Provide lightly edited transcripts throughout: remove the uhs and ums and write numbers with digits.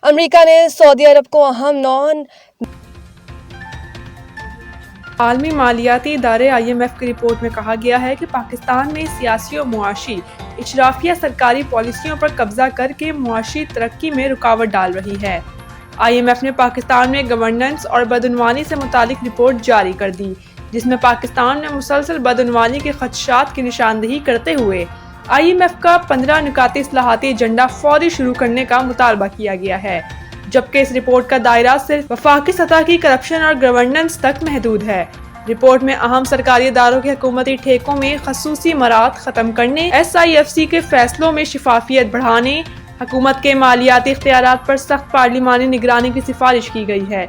امریکہ نے سعودی عرب کو اہم نان عالمی مالیاتی ادارے IMF کی رپورٹ میں کہا گیا ہے کہ پاکستان میں سیاسی و معاشی اشرافیہ سرکاری پالیسیوں پر قبضہ کر کے معاشی ترقی میں رکاوٹ ڈال رہی ہے۔ IMF نے پاکستان میں گورننس اور بدعنوانی سے متعلق رپورٹ جاری کر دی، جس میں پاکستان میں مسلسل بدعنوانی کے خدشات کی نشاندہی کرتے ہوئے IMF کا 15 نکاتی اصلاحاتی ایجنڈا فوری شروع کرنے کا مطالبہ کیا گیا ہے، جبکہ اس رپورٹ کا دائرہ صرف وفاقی سطح کی کرپشن اور گورننس تک محدود ہے۔ رپورٹ میں اہم سرکاری اداروں کے حکومتی ٹھیکوں میں خصوصی امارات ختم کرنے، SIFC کے فیصلوں میں شفافیت بڑھانے، حکومت کے مالیاتی اختیارات پر سخت پارلیمانی نگرانی کی سفارش کی گئی ہے۔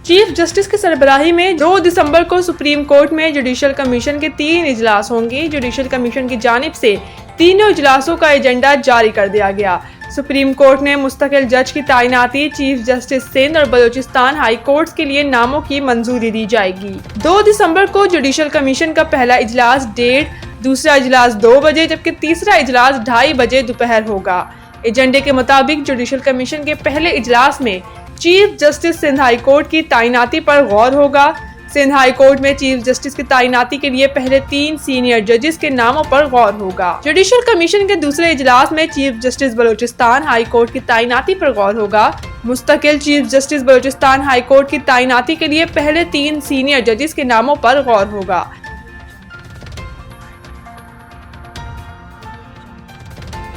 چیف جسٹس کی سربراہی میں 2 دسمبر کو سپریم کورٹ میں جوڈیشل کمیشن کے 3 اجلاس ہوں گے۔ جوڈیشل کمیشن کی جانب سے تینوں اجلاسوں کا ایجنڈا جاری کر دیا گیا۔ سپریم کورٹ نے مستقل جج کی تعیناتی، چیف جسٹس سندھ اور بلوچستان ہائی کورٹس کے لیے ناموں کی منظوری دی جائے گی۔ 2 دسمبر کو جوڈیشل کمیشن کا پہلا اجلاس 1:30، دوسرا اجلاس 2 بجے جبکہ تیسرا اجلاس 2:30 بجے دوپہر ہوگا۔ ایجنڈے کے مطابق جوڈیشل کمیشن کے پہلے اجلاس میں chief justice Sindh high court کی تعیناتی پر غور ہوگا۔ سندھ ہائی کورٹ میں چیف جسٹس کی تعیناتی کے لیے پہلے 3 سینئر ججز کے ناموں پر غور ہوگا۔ جوڈیشل کمیشن کے دوسرے اجلاس میں chief justice Balochistan high court کی تعیناتی پر غور ہوگا۔ مستقل chief justice Balochistan high court کی تعیناتی کے لیے پہلے 3 سینئر ججز کے ناموں پر غور ہوگا۔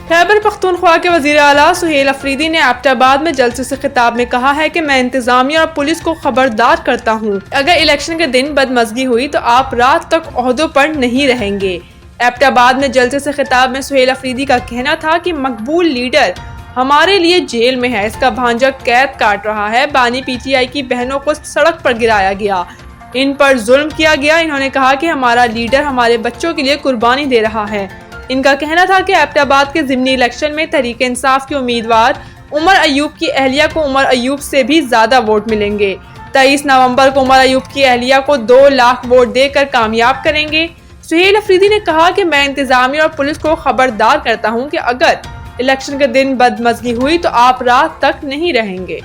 خیبر پختونخوا کے وزیر اعلیٰ سہیل افریدی نے ایبٹ آباد میں جلسے سے خطاب میں کہا ہے کہ میں انتظامیہ اور پولیس کو خبردار کرتا ہوں، اگر الیکشن کے دن بدمزگی ہوئی تو آپ رات تک عہدوں پر نہیں رہیں گے۔ ایبٹ آباد میں جلسے سے خطاب میں سہیل افریدی کا کہنا تھا کہ مقبول لیڈر ہمارے لیے جیل میں ہے، اس کا بھانجا قید کاٹ رہا ہے، بانی PTI کی بہنوں کو سڑک پر گرایا گیا، ان پر ظلم کیا گیا۔ انہوں نے کہا کہ ہمارا لیڈر ہمارے بچوں کے لیے قربانی دے رہا ہے۔ ان کا کہنا تھا کہ ایبٹ آباد کے ضمنی الیکشن میں تحریک انصاف کے امیدوار عمر ایوب کی اہلیہ کو عمر ایوب سے بھی زیادہ ووٹ ملیں گے۔ 23 نومبر کو عمر ایوب کی اہلیہ کو 2 لاکھ ووٹ دے کر کامیاب کریں گے۔ سہیل افریدی نے کہا کہ میں انتظامیہ اور پولیس کو خبردار کرتا ہوں کہ اگر الیکشن کے دن بدمزگی ہوئی تو آپ رات تک نہیں رہیں گے۔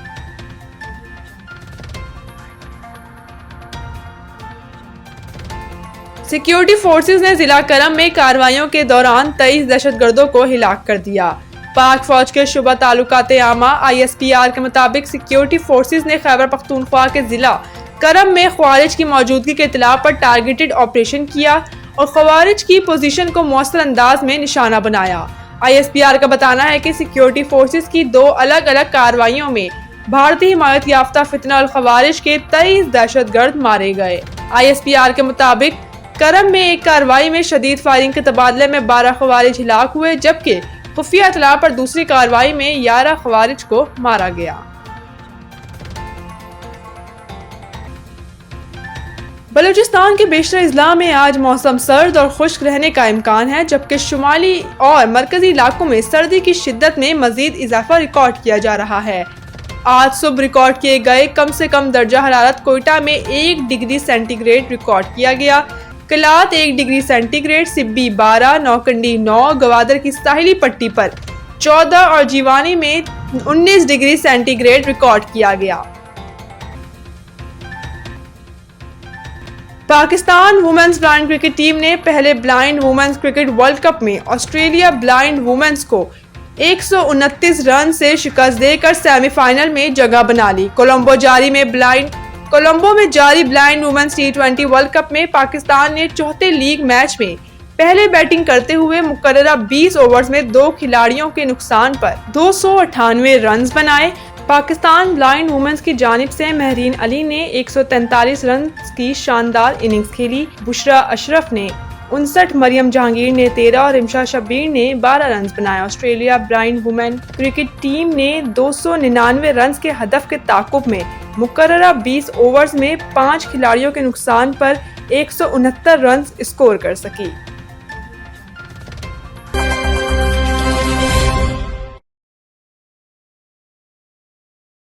سیکیورٹی فورسز نے ضلع کرم میں کارروائیوں کے دوران 23 دہشت گردوں کو ہلاک کر دیا۔ پاک فوج کے شعبہ تعلقات عامہ ISPR کے مطابق سیکیورٹی فورسز نے خیبر پختونخوا کے ضلع کرم میں خوارج کی موجودگی کے اطلاع پر ٹارگیٹڈ آپریشن کیا اور خوارج کی پوزیشن کو مؤثر انداز میں نشانہ بنایا۔ ISPR کا بتانا ہے کہ سیکیورٹی فورسز کی 2 الگ الگ کارروائیوں میں بھارتی حمایت یافتہ فتنہ الخوارج کے 23 دہشت گرد مارے گئے۔ ISPR کے مطابق کرم میں ایک کارروائی میں شدید فائرنگ کے تبادلے میں 12 خوارج ہلاک ہوئے، جبکہ خفیہ اطلاع پر دوسری کارروائی میں 11 خوارج کو مارا گیا۔ بلوچستان کے بیشتر اضلاع میں آج موسم سرد اور خشک رہنے کا امکان ہے، جبکہ شمالی اور مرکزی علاقوں میں سردی کی شدت میں مزید اضافہ ریکارڈ کیا جا رہا ہے۔ آج صبح ریکارڈ کیے گئے کم سے کم درجہ حرارت کوئٹہ میں 1 ڈگری سینٹی گریڈ ریکارڈ کیا گیا، کلات 1 ڈگری سینٹی گریڈ، سبی 12، نوکنڈی 9، گوادر کی ساحلی پٹی پر 14 اور جیوانی میں 19 ڈگری سینٹی گریڈ ریکارڈ کیا گیا۔ Pakistan women's blind cricket team نے پہلے blind women's cricket world cup میں آسٹریلیا بلائنڈ وومنز کو 129 رن سے شکست دے کر سیمی فائنل میں جگہ بنا لی۔ کولمبو میں جاری blind women's T20 world cup میں پاکستان نے چوتھے لیگ میچ میں پہلے بیٹنگ کرتے ہوئے مقررہ 20 اوورز میں 2 کھلاڑیوں کے نقصان پر 298 رنز بنائے۔ پاکستان بلائنڈ وومنز کی جانب سے مہرین علی نے 143 رنز کی شاندار اننگز کھیلی، بشرا اشرف نے 59، مریم جہانگیر نے 13 اور رمشا شبیر نے 12 رنز بنائے۔ Australia blind women cricket team نے 299 رنز کے ہدف کے تعاقب میں مقررہ 20 اوورز میں 5 کھلاڑیوں کے نقصان پر 169 رنز اسکور کر سکی۔